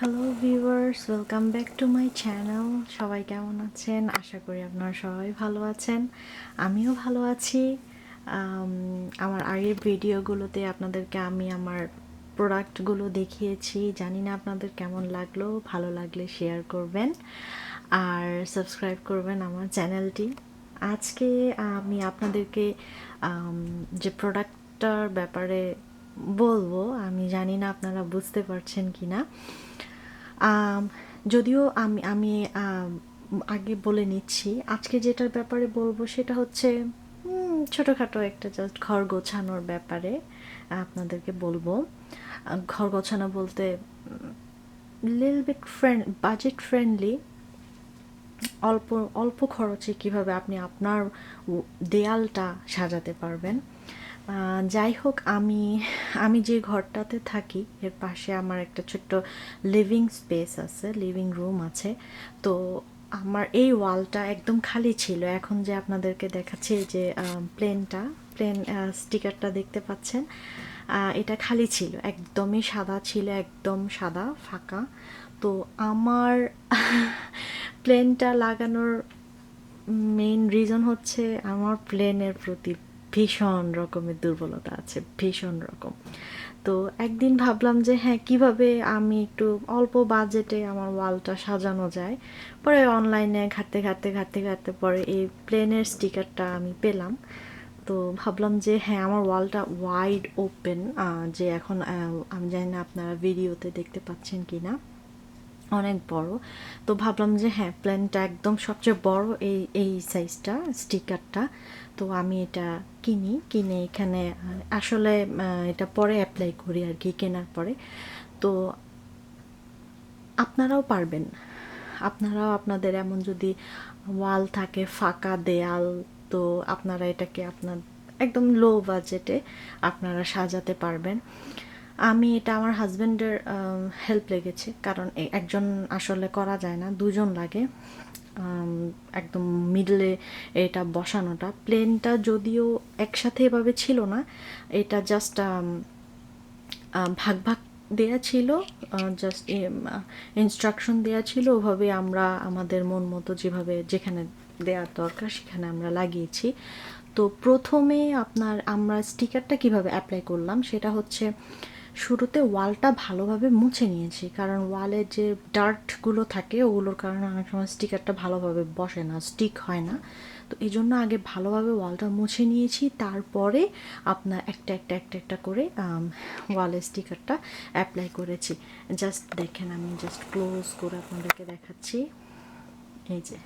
Hello viewers, welcome back to my channel. সবাই কেমন আছেন? আশা করি আপনারা সবাই ভালো আছেন। আমিও ভালো আছি। আমার আগের ভিডিওগুলোতে আপনাদেরকে আমি আমার প্রোডাক্টগুলো দেখিয়েছি। জানি না আপনাদের কেমন লাগলো। ভালো লাগলে শেয়ার করবেন আর সাবস্ক্রাইব করবেন আমার চ্যানেলটি। আজকে আমি আপনাদেরকে যে প্রোডাক্টটার ব্যাপারে বলবো, আমি জানি না আপনারা বুঝতে পারছেন কি না। যদিও আমি আমি আগে বলে নিচ্ছি, আজকে যেটার ব্যাপারে বলবো সেটা হচ্ছে ছোটোখাটো একটা জাস্ট ঘর গোছানোর ব্যাপারে আপনাদেরকে বলবো। ঘর গোছানো বলতে লিল বিট বাজেট ফ্রেন্ডলি, অল্প অল্প খরচে কিভাবে আপনি আপনার দেয়ালটা সাজাতে পারবেন। যাই হোক, আমি আমি যে ঘরটাতে থাকি এর পাশে আমার একটা ছোট্ট লিভিং স্পেস আছে, লিভিং রুম আছে। তো আমার এই ওয়ালটা একদম খালি ছিল। এখন যে আপনাদেরকে দেখাচ্ছি, যে প্লেন স্টিকারটা দেখতে পাচ্ছেন, এটা খালি ছিল, একদমই সাদা ছিল, একদম সাদা ফাঁকা। তো আমার প্লেনটা লাগানোর মেইন রিজন হচ্ছে আমার প্লেনের প্রতি ভীষণ রকমের দুর্বলতা আছে, ভীষণ রকম। তো একদিন ভাবলাম যে হ্যাঁ, কিভাবে আমি একটু অল্প বাজেটে আমার ওয়ালটা সাজানো যায়। পরে অনলাইনে ঘাঁটতে ঘাঁটতে ঘাঁটতে ঘাঁটতে পরে এই প্লেনের স্টিকারটা আমি পেলাম। তো ভাবলাম যে হ্যাঁ, আমার ওয়ালটা ওয়াইড ওপেন, যে এখন আমি জানি না আপনারা ভিডিওতে দেখতে পাচ্ছেন কি না, অনেক বড়। তো ভাবলাম যে হ্যাঁ, প্ল্যানটা একদম সবচেয়ে বড় এই এই সাইজটা স্টিকারটা। তো আমি এটা কিনে এখানে আসলে এটা পরে অ্যাপ্লাই করি আর কি, কেনার পরে। তো আপনারাও পারবেন, আপনারাও আপনাদের এমন যদি ওয়াল থাকে, ফাঁকা দেয়াল, তো আপনারা এটাকে আপনার একদম লো বাজেটে আপনারা সাজাতে পারবেন। আমি এটা আমার হাজব্যান্ডের হেল্প লেগেছে, কারণ একজন আসলে করা যায় না, দুজন লাগে। একদম মিডলে এটা বসানোটা, প্লেনটা যদিও একসাথে এভাবে ছিল না, এটা জাস্ট ভাগ ভাগ দেয়া ছিল, জাস্ট ইনস্ট্রাকশন দেয়া ছিল, ওভাবে আমরা আমাদের মন মতো যেভাবে যেখানে দেওয়ার দরকার সেখানে আমরা লাগিয়েছি। তো প্রথমে আমরা স্টিকারটা কিভাবে অ্যাপ্লাই করলাম সেটা হচ্ছে, শুরুতে ওয়ালটা ভালোভাবে মুছে নিয়েছি, কারণ ওয়ালে যে ডার্টগুলো থাকে ওগুলোর কারণে অনেক সময় স্টিকারটা ভালোভাবে বসে না, স্টিক হয় না। তো এই জন্য আগে ভালোভাবে ওয়ালটা মুছে নিয়েছি, তারপরে আপনার একটা একটা একটা একটা করে ওয়ালে স্টিকারটা অ্যাপ্লাই করেছি। জাস্ট দেখেন, আমি জাস্ট ক্লোজ করে আপনাদেরকে দেখাচ্ছি। এই যে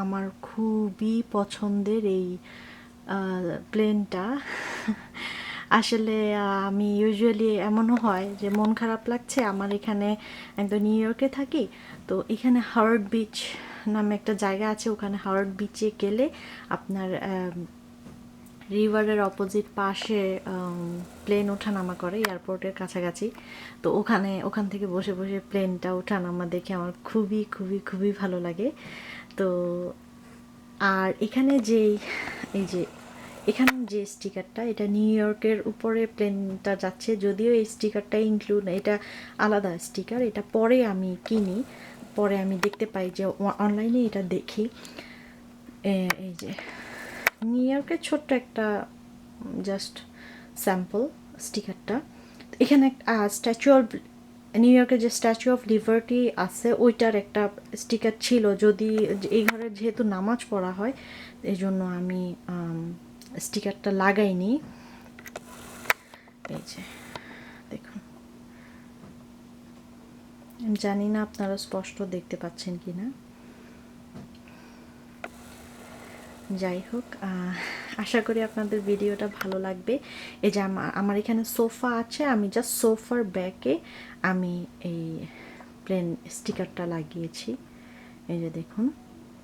আমার খুবই পছন্দের এই প্লেনটা। আসলে আমি ইউজুয়ালি এমনও হয় যে মন খারাপ লাগছে, আমার এখানে একদম নিউ ইয়র্কে থাকি, তো এখানে হাওয়ার্ড বিচ নামে একটা জায়গা আছে, ওখানে হাওয়ার্ড বিচে গেলে আপনার রিভারের অপোজিট পাশে প্লেন ওঠানামা করে, এয়ারপোর্টের কাছাকাছি। তো ওখান থেকে বসে বসে প্লেনটা ওঠানামা দেখে আমার খুবই খুবই খুবই ভালো লাগে। তো আর এখানে এই যে এখানে যে স্টিকারটা, এটা নিউ ইয়র্কের উপরে প্লেনটা যাচ্ছে, যদিও এই স্টিকারটা ইনক্লুড, এটা আলাদা স্টিকার, এটা পরে আমি কিনি, পরে আমি দেখতে পাই যে অনলাইনে এটা দেখি। এই যে নিউ ইয়র্কের ছোট্ট একটা জাস্ট স্যাম্পল স্টিকারটা। এখানে স্ট্যাচু অফ নিউ ইয়র্কের যে স্ট্যাচু অফ লিবার্টি আছে ওইটার একটা স্টিকার ছিল, যদি এই ঘরে যেহেতু নামাজ পড়া হয় এই জন্য আমি স্টিকারটা লাগাইনি। এই যে দেখুন, জানি না আপনারা স্পষ্ট দেখতে পাচ্ছেন কি না। যাই হোক, আশা করি আপনাদের ভিডিওটা ভালো লাগবে। এই যে আমার এখানে সোফা আছে, আমি জাস্ট সোফার ব্যাকে আমি এই প্লেন স্টিকারটা লাগিয়েছি। এই যে দেখুন,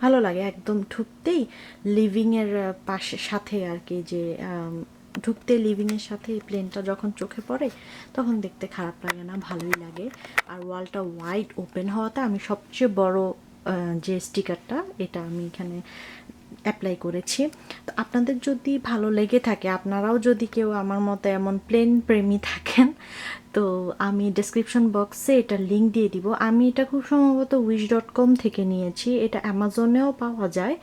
ভালো লাগে একদম ঢুকতেই, লিভিংয়ের পাশে সাথে আর কি, যে ঢুকতে লিভিংয়ের সাথে এই প্লেনটা যখন চোখে পড়ে তখন দেখতে খারাপ লাগে না, ভালোই লাগে। আর ওয়ালটা ওয়াইড ওপেন হওয়াতে আমি সবচেয়ে বড় যে স্টিকারটা, এটা আমি এখানে অ্যাপ্লাই করেছি। তো আপনাদের যদি ভালো লেগে থাকে, আপনারাও যদি কেউ আমার মতো এমন প্লেন প্রেমী থাকেন, তো আমি ডেসক্রিপশন বক্সে এটার লিঙ্ক দিয়ে দিব। আমি এটা খুব সম্ভবত wish.com থেকে নিয়েছি, এটা অ্যামাজনেও পাওয়া যায়।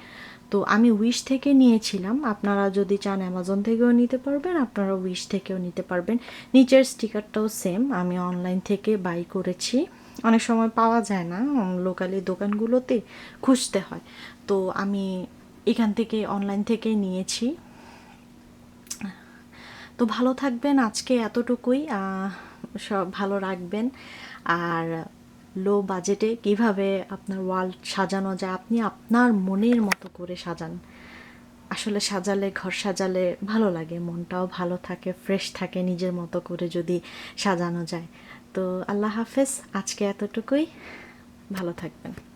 তো আমি উইশ থেকে নিয়েছিলাম, আপনারা যদি চান অ্যামাজন থেকেও নিতে পারবেন, আপনারা উইশ থেকেও নিতে পারবেন। নিচের স্টিকারটাও সেম, আমি অনলাইন থেকে বাই করেছি। অনেক সময় পাওয়া যায় না, লোকালি দোকানগুলোতে খুঁজতে হয়। তো আমি এখান থেকে অনলাইন থেকে নিয়েছি। তো ভালো থাকবেন, আজকে এতটুকুই। সব ভালো রাখবেন। আর লো বাজেটে কিভাবে আপনার ওয়াল সাজানো যায়, আপনি আপনার মনের মতো করে সাজান। আসলে সাজালে, ঘর সাজালে ভালো লাগে, মনটাও ভালো থাকে, ফ্রেশ থাকে নিজের মতো করে যদি সাজানো যায়। তো আল্লাহ হাফেজ, আজকে এতটুকুই, ভালো থাকবেন।